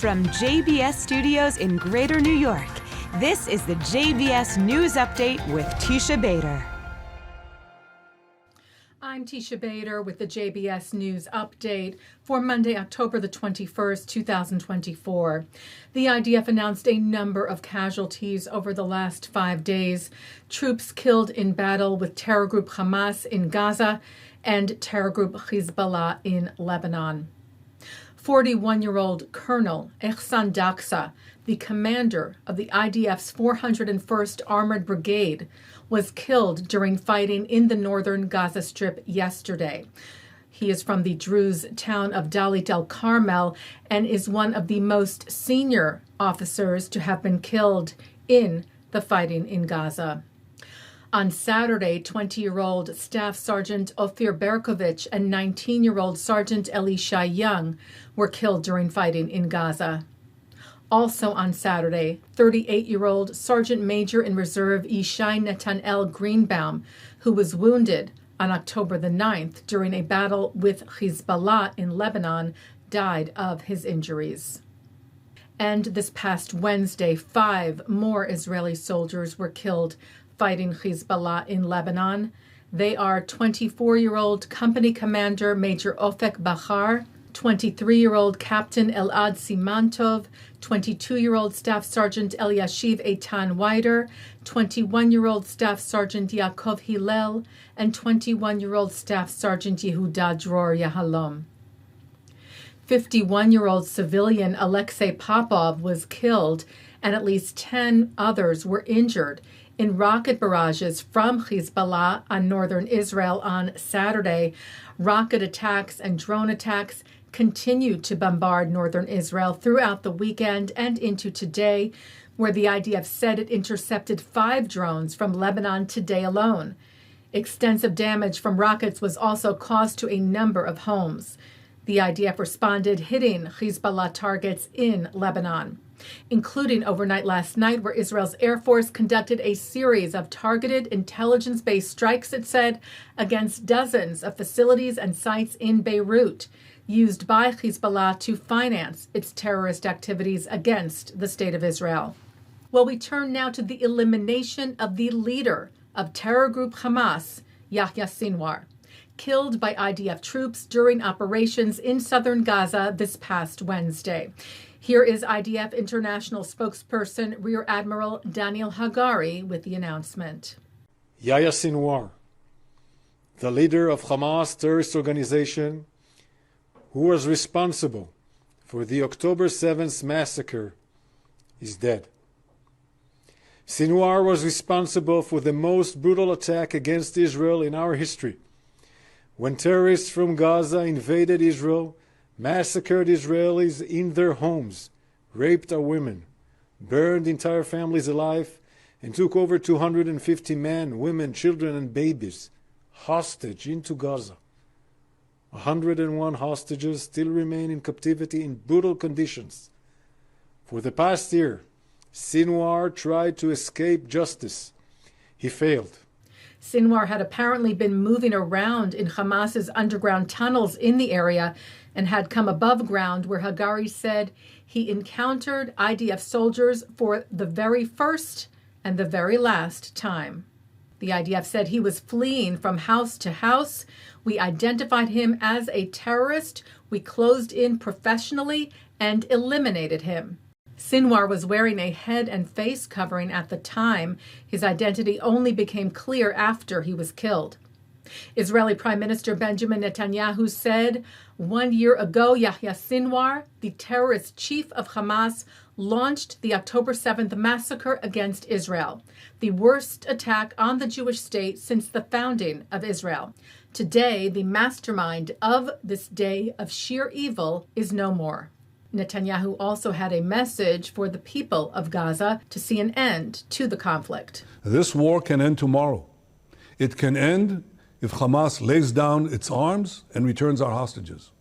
From JBS Studios in Greater New York, this is the JBS News Update with Teisha Bader. I'm Teisha Bader with the JBS News Update for Monday, October the 21st, 2024. The IDF announced a number of casualties over the last 5 days. Troops killed in battle with terror group Hamas in Gaza and terror group Hezbollah in Lebanon. 41-year-old Colonel Ehsan Daksa, the commander of the IDF's 401st Armored Brigade, was killed during fighting in the northern Gaza Strip yesterday. He is from the Druze town of Dalit el-Carmel and is one of the most senior officers to have been killed in the fighting in Gaza. On Saturday, 20-year-old Staff Sergeant Ophir Berkovich and 19-year-old Sergeant Elisha Young were killed during fighting in Gaza. Also on Saturday, 38-year-old Sergeant Major in Reserve Yishai Netanel Greenbaum, who was wounded on October the 9th during a battle with Hezbollah in Lebanon, died of his injuries. And this past Wednesday, 5 more Israeli soldiers were killed fighting Hezbollah in Lebanon. They are 24-year-old Company Commander Major Ofek Bahar, 23-year-old Captain Elad Simantov, 22-year-old Staff Sergeant Eliashiv Eitan Wider, 21-year-old Staff Sergeant Yaakov Hillel, and 21-year-old Staff Sergeant Yehuda Dror Yahalom. 51-year-old civilian Alexei Popov was killed, and at least 10 others were injured in rocket barrages from Hezbollah on northern Israel on Saturday. Rocket attacks and drone attacks continued to bombard northern Israel throughout the weekend and into today, where the IDF said it intercepted 5 drones from Lebanon today alone. Extensive damage from rockets was also caused to a number of homes. The IDF responded, hitting Hezbollah targets in Lebanon, including overnight last night, where Israel's Air Force conducted a series of targeted intelligence-based strikes, it said, against dozens of facilities and sites in Beirut, used by Hezbollah to finance its terrorist activities against the State of Israel. Well, we turn now to the elimination of the leader of terror group Hamas, Yahya Sinwar, killed by IDF troops during operations in southern Gaza this past Wednesday. Here is IDF International spokesperson Rear Admiral Daniel Hagari with the announcement. Yahya Sinwar, the leader of Hamas terrorist organization, who was responsible for the October 7th massacre, is dead. Sinwar was responsible for the most brutal attack against Israel in our history, when terrorists from Gaza invaded Israel, massacred Israelis in their homes, raped our women, burned entire families alive, and took over 250 men, women, children, and babies hostage into Gaza. 101 hostages still remain in captivity in brutal conditions. For the past year, Sinwar tried to escape justice. He failed. Sinwar had apparently been moving around in Hamas's underground tunnels in the area and had come above ground, where Hagari said he encountered IDF soldiers for the very first and the very last time. The IDF said he was fleeing from house to house. We identified him as a terrorist. We closed in professionally and eliminated him. Sinwar was wearing a head and face covering at the time. His identity only became clear after he was killed. Israeli Prime Minister Benjamin Netanyahu said 1 year ago, Yahya Sinwar, the terrorist chief of Hamas, launched the October 7th massacre against Israel, the worst attack on the Jewish state since the founding of Israel. Today, the mastermind of this day of sheer evil is no more. Netanyahu also had a message for the people of Gaza to see an end to the conflict. This war can end tomorrow. It can end if Hamas lays down its arms and returns our hostages.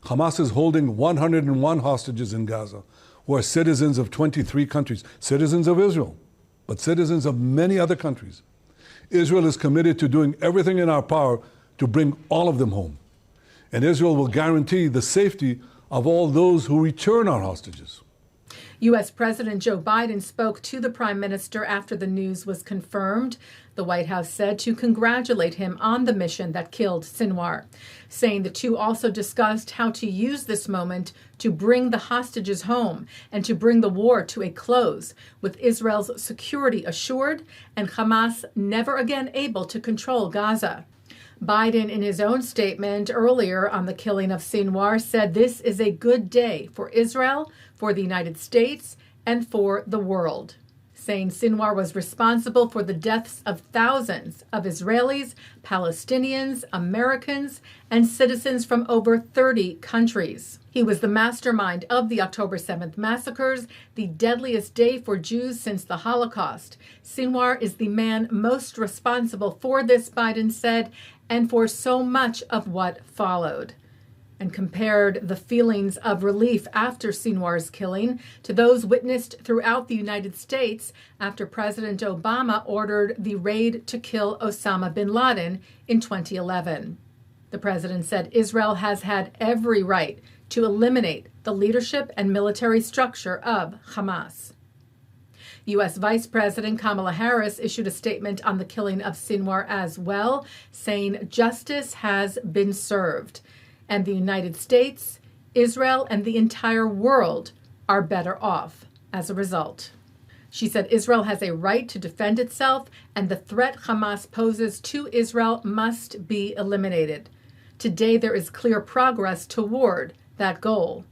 Hamas is holding 101 hostages in Gaza, who are citizens of 23 countries, citizens of Israel, but citizens of many other countries. Israel is committed to doing everything in our power to bring all of them home. And Israel will guarantee the safety of all those who return our hostages. U.S. President Joe Biden spoke to the Prime Minister after the news was confirmed. The White House said to congratulate him on the mission that killed Sinwar, saying the two also discussed how to use this moment to bring the hostages home and to bring the war to a close, with Israel's security assured and Hamas never again able to control Gaza. Biden, in his own statement earlier on the killing of Sinwar, said this is a good day for Israel, for the United States, and for the world, saying Sinwar was responsible for the deaths of thousands of Israelis, Palestinians, Americans, and citizens from over 30 countries. He was the mastermind of the October 7th massacres, the deadliest day for Jews since the Holocaust. Sinwar is the man most responsible for this, Biden said, and for so much of what followed, and compared the feelings of relief after Sinwar's killing to those witnessed throughout the United States after President Obama ordered the raid to kill Osama bin Laden in 2011. The president said Israel has had every right to eliminate the leadership and military structure of Hamas. U.S. Vice President Kamala Harris issued a statement on the killing of Sinwar as well, saying justice has been served, and the United States, Israel, and the entire world are better off as a result. She said Israel has a right to defend itself, and the threat Hamas poses to Israel must be eliminated. Today, there is clear progress toward that goal.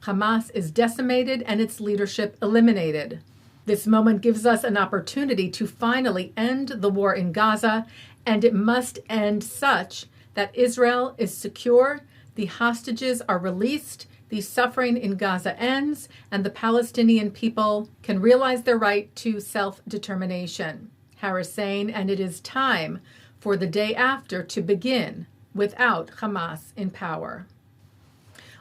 Hamas is decimated and its leadership eliminated. This moment gives us an opportunity to finally end the war in Gaza, and it must end such that Israel is secure, the hostages are released, the suffering in Gaza ends, and the Palestinian people can realize their right to self-determination. Harris saying, and it is time for the day after to begin without Hamas in power.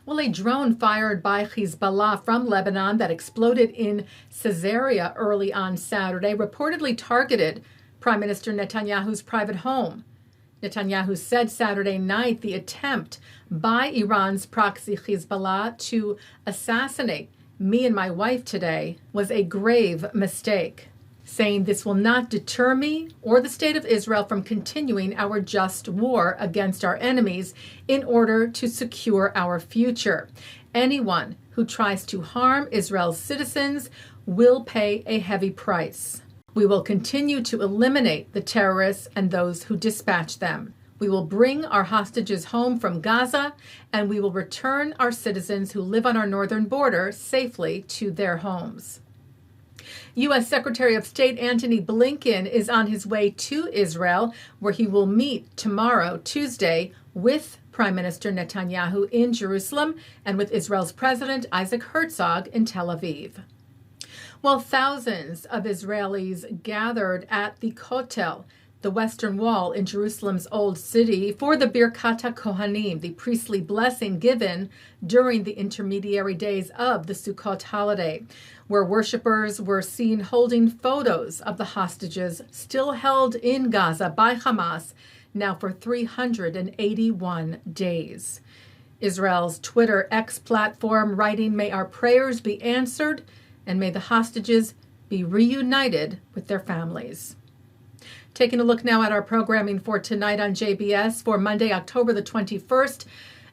Well, a drone fired by Hezbollah from Lebanon that exploded in Caesarea early on Saturday reportedly targeted Prime Minister Netanyahu's private home. Netanyahu said Saturday night the attempt by Iran's proxy Hezbollah to assassinate me and my wife today was a grave mistake, saying this will not deter me or the state of Israel from continuing our just war against our enemies in order to secure our future. Anyone who tries to harm Israel's citizens will pay a heavy price. We will continue to eliminate the terrorists and those who dispatch them. We will bring our hostages home from Gaza, and we will return our citizens who live on our northern border safely to their homes. U.S. Secretary of State Antony Blinken is on his way to Israel, where he will meet tomorrow, Tuesday, with Prime Minister Netanyahu in Jerusalem and with Israel's President Isaac Herzog in Tel Aviv. Well, thousands of Israelis gathered at the Kotel, the Western Wall in Jerusalem's Old City, for the Birkat Hacohanim, the priestly blessing given during the intermediary days of the Sukkot holiday, where worshippers were seen holding photos of the hostages still held in Gaza by Hamas now for 381 days. Israel's Twitter X platform writing, "May our prayers be answered, and may the hostages be reunited with their families." Taking a look now at our programming for tonight on JBS for Monday, October the 21st.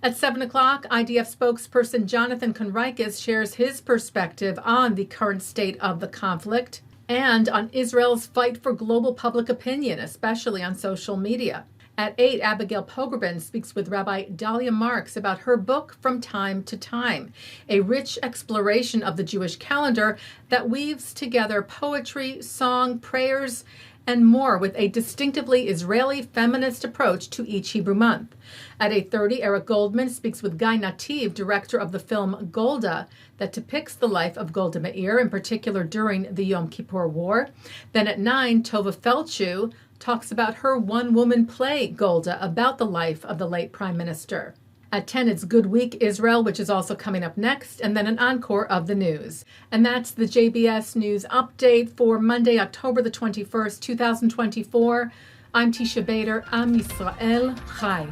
At 7 o'clock, IDF spokesperson Jonathan Conricus shares his perspective on the current state of the conflict and on Israel's fight for global public opinion, especially on social media. At 8, Abigail Pogrebin speaks with Rabbi Dalia Marx about her book From Time to Time, a rich exploration of the Jewish calendar that weaves together poetry, song, prayers, and more with a distinctively Israeli feminist approach to each Hebrew month. At 8:30, Eric Goldman speaks with Guy Nattiv, director of the film Golda, that depicts the life of Golda Meir, in particular during the Yom Kippur War. Then at 9, Tova Feldshuh talks about her one-woman play, Golda, about the life of the late prime minister. At 10, it's Good Week Israel, which is also coming up next, and then an encore of the news. And that's the JBS News Update for Monday, October the 21st, 2024. I'm Teisha Bader. Am Yisrael Chai.